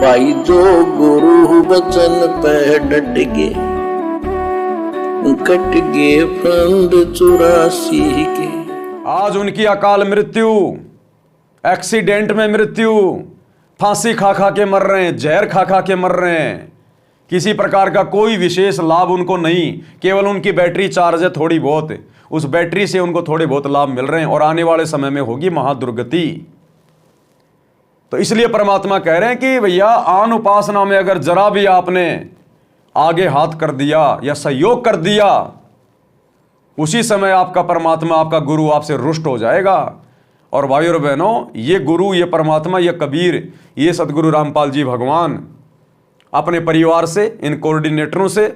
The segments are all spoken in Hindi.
भाई जो गुरु बचन पे डट गे, कट गे फंद 84 के। आज उनकी अकाल मृत्यु, एक्सीडेंट में मृत्यु, फांसी खा खा के मर रहे हैं, जहर खा खा के मर रहे हैं। किसी प्रकार का कोई विशेष लाभ उनको नहीं, केवल उनकी बैटरी चार्ज है थोड़ी बहुत, उस बैटरी से उनको थोड़े बहुत लाभ मिल रहे हैं और आने वाले समय में होगी महादुर्गति। तो इसलिए परमात्मा कह रहे हैं कि भैया आन उपासना में अगर जरा भी आपने आगे हाथ कर दिया या सहयोग कर दिया, उसी समय आपका परमात्मा, आपका गुरु आपसे रुष्ट हो जाएगा। और भाई और बहनों, ये गुरु, ये परमात्मा, ये कबीर, ये सतगुरु रामपाल जी भगवान अपने परिवार से, इन कोऑर्डिनेटरों से,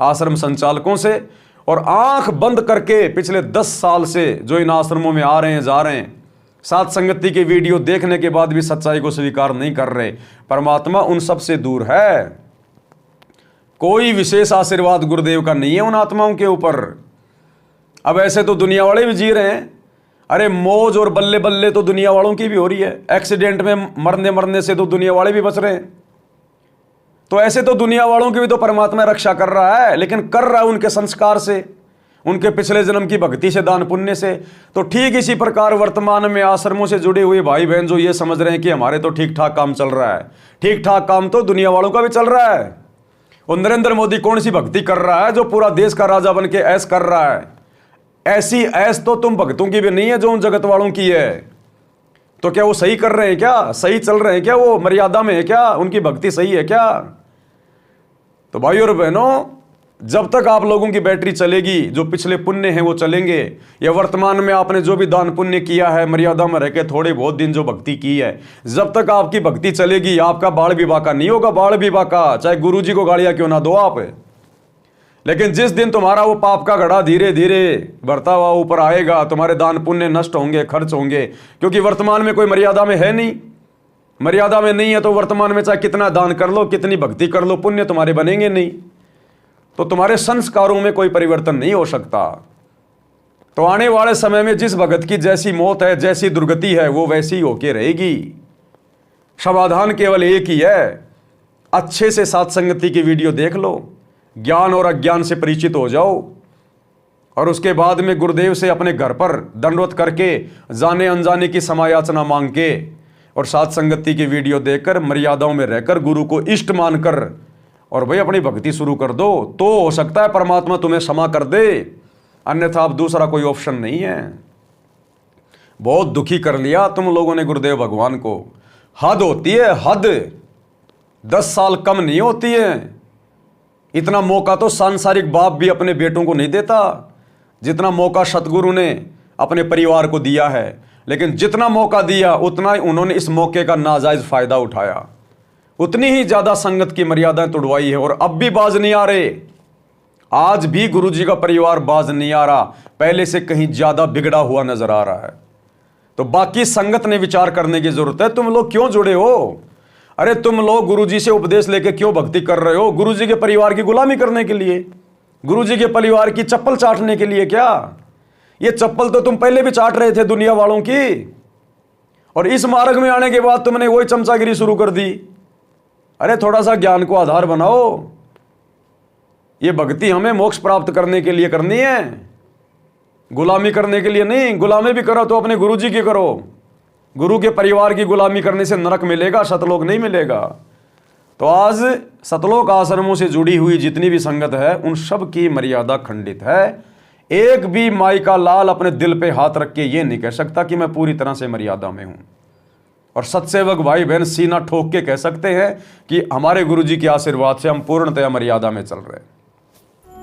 आश्रम संचालकों से और आंख बंद करके पिछले 10 साल से जो इन आश्रमों में आ रहे हैं, जा रहे हैं, साथ संगति के वीडियो देखने के बाद भी सच्चाई को स्वीकार नहीं कर रहे, परमात्मा उन सब से दूर है। कोई विशेष आशीर्वाद गुरुदेव का नहीं है उन आत्माओं के ऊपर। अब ऐसे तो दुनिया वाले भी जी रहे हैं, अरे मौज और बल्ले बल्ले तो दुनिया वालों की भी हो रही है, एक्सीडेंट में मरने से तो दुनिया वाले भी बच रहे हैं। तो ऐसे तो दुनिया वालों की भी तो परमात्मा रक्षा कर रहा है, लेकिन कर रहा है उनके संस्कार से, उनके पिछले जन्म की भक्ति से, दान पुण्य से। तो ठीक इसी प्रकार वर्तमान में आश्रमों से जुड़े हुए भाई बहन जो ये समझ रहे हैं कि हमारे तो ठीक ठाक काम चल रहा है, ठीक ठाक काम तो दुनिया वालों का भी चल रहा है। और नरेंद्र मोदी कौन सी भक्ति कर रहा है जो पूरा देश का राजा बन के ऐश कर रहा है? ऐसी ऐश तो तुम भक्तों की भी नहीं है जो उन जगत वालों की है। तो क्या वो सही कर रहे हैं? क्या सही चल रहे हैं? क्या वो मर्यादा में है? क्या उनकी भक्ति सही है? क्या? तो भाई और बहनों, जब तक आप लोगों की बैटरी चलेगी, जो पिछले पुण्य हैं वो चलेंगे, या वर्तमान में आपने जो भी दान पुण्य किया है, मर्यादा में रहकर थोड़े बहुत दिन जो भक्ति की है, जब तक आपकी भक्ति चलेगी, आपका बाल विवाह का नहीं होगा। बाल विवाह का चाहे गुरुजी को गालियां क्यों ना दो आप, लेकिन जिस दिन तुम्हारा वो पाप का घड़ा धीरे धीरे बढ़ता हुआ ऊपर आएगा, तुम्हारे दान पुण्य नष्ट होंगे, खर्च होंगे, क्योंकि वर्तमान में कोई मर्यादा में है नहीं। मर्यादा में नहीं है तो वर्तमान में चाहे कितना दान कर लो, कितनी भक्ति कर लो, पुण्य तुम्हारे बनेंगे नहीं। तो तुम्हारे संस्कारों में कोई परिवर्तन नहीं हो सकता। तो आने वाले समय में जिस भगत की जैसी मौत है, जैसी दुर्गति है, वो वैसी होके रहेगी। समाधान केवल एक ही है, अच्छे से साथ संगति की वीडियो देख लो, ज्ञान और अज्ञान से परिचित हो जाओ, और उसके बाद में गुरुदेव से अपने घर पर दंडवत करके, जाने अनजाने की समायाचना मांग के और साथ संगति की वीडियो देखकर, मर्यादाओं में रहकर, गुरु को इष्ट मानकर और भाई अपनी भक्ति शुरू कर दो। तो हो सकता है परमात्मा तुम्हें क्षमा कर दे, अन्यथा अब दूसरा कोई ऑप्शन नहीं है। बहुत दुखी कर लिया तुम लोगों ने गुरुदेव भगवान को। हद होती है, हद। 10 साल कम नहीं होती है। इतना मौका तो सांसारिक बाप भी अपने बेटों को नहीं देता जितना मौका सतगुरु ने अपने परिवार को दिया है। लेकिन जितना मौका दिया उतना ही उन्होंने इस मौके का नाजायज फायदा उठाया, उतनी ही ज्यादा संगत की मर्यादाएं तोड़वाई है, और अब भी बाज नहीं आ रहे। आज भी गुरुजी का परिवार बाज नहीं आ रहा, पहले से कहीं ज्यादा बिगड़ा हुआ नजर आ रहा है। तो बाकी संगत ने विचार करने की जरूरत है, तुम लोग क्यों जुड़े हो? अरे तुम लोग गुरुजी से उपदेश लेके क्यों भक्ति कर रहे हो? गुरुजी के परिवार की गुलामी करने के लिए? गुरुजी के परिवार की चप्पल चाटने के लिए? क्या ये चप्पल तो तुम पहले भी चाट रहे थे दुनिया वालों की, और इस मार्ग में आने के बाद तुमने वही चमचागिरी शुरू कर दी। अरे थोड़ा सा ज्ञान को आधार बनाओ। ये भक्ति हमें मोक्ष प्राप्त करने के लिए करनी है, गुलामी करने के लिए नहीं। गुलामी भी करो तो अपने गुरुजी की करो। गुरु के परिवार की गुलामी करने से नरक मिलेगा, सतलोक नहीं मिलेगा। तो आज सतलोक आश्रमों से जुड़ी हुई जितनी भी संगत है, उन सब की मर्यादा खंडित है। एक भी माई का लाल अपने दिल पे हाथ रख के ये नहीं कह सकता कि मैं पूरी तरह से मर्यादा में हूं। और सत्सेवक भाई बहन सीना ठोक के कह सकते हैं कि हमारे गुरुजी के आशीर्वाद से हम पूर्णतया मर्यादा में चल रहे हैं।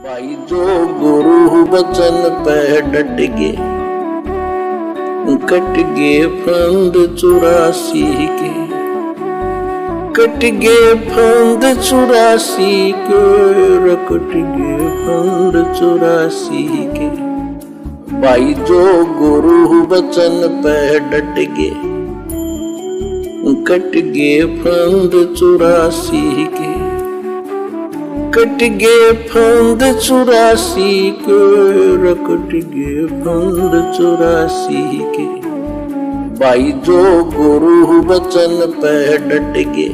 भाई जो गुरु बचन पे डट गे, कट गे फंद 84 के, कट गे फंद 84 के, कट गे फंद 84 के। भाई जो गुरु बचन पे डट गे, कट गे फंद 84 के, कट गे फंद 84 के, कट गे फंद 84 के। भाई जो गुरु बचन पे डट गे,